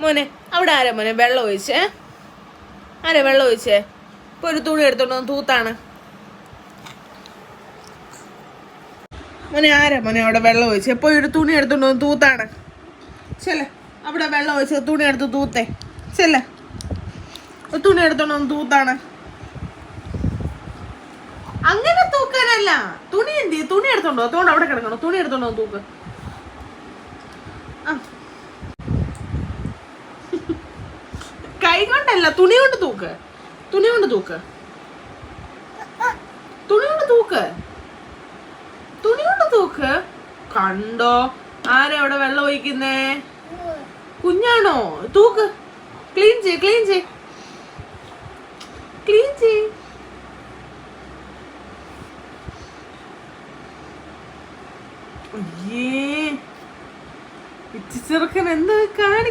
മോനെ അവിടെ ആരാ മോനെ വെള്ളം ഒഴിച്ചേ? ആരാ വെള്ളം ഒഴിച്ചേ? ഇപ്പൊ ഒരു തുണി എടുത്തോണ്ട് തൂത്താണ്. മോനെ ആരാ മോനെ അവിടെ വെള്ളം ഒഴിച്ചേ? ഇപ്പൊ ഒരു തുണി എടുത്തോണ്ട് തൂത്താണ്. ചെല്ല അവിടെ വെള്ളം ഒഴിച്ച് തുണി എടുത്ത് തൂത്തേ. ചെല്ല തുണി എടുത്തോണ്ട് തൂത്താണ്. അങ്ങനെ തൂക്കാനല്ല, തുണി എന്ത് തുണി എടുത്തോണ്ടോ? അതുകൊണ്ട് അവിടെ കിടക്കണോ? തുണി എടുത്തോണ്ടോ തൂക്ക്. കൈ കൊണ്ടല്ല, തുണി കൊണ്ട് തൂക്ക്. തുണി കൊണ്ട് തൂക്ക്. തുണി കൊണ്ട് തൂക്ക്. തുണി കൊണ്ട് തൂക്ക്. കണ്ടോ ആരാ അവിടെ വെള്ളം ഒഴിക്കുന്നേ? കുഞ്ഞാണോ? തൂക്ക്. ക്ലീൻ ചെയ്, ക്ലീൻ ചെയ്, ക്ലീൻ ചെയ്. അയ്യേ, ചെറുക്കൻ എന്ത് കാണിക്ക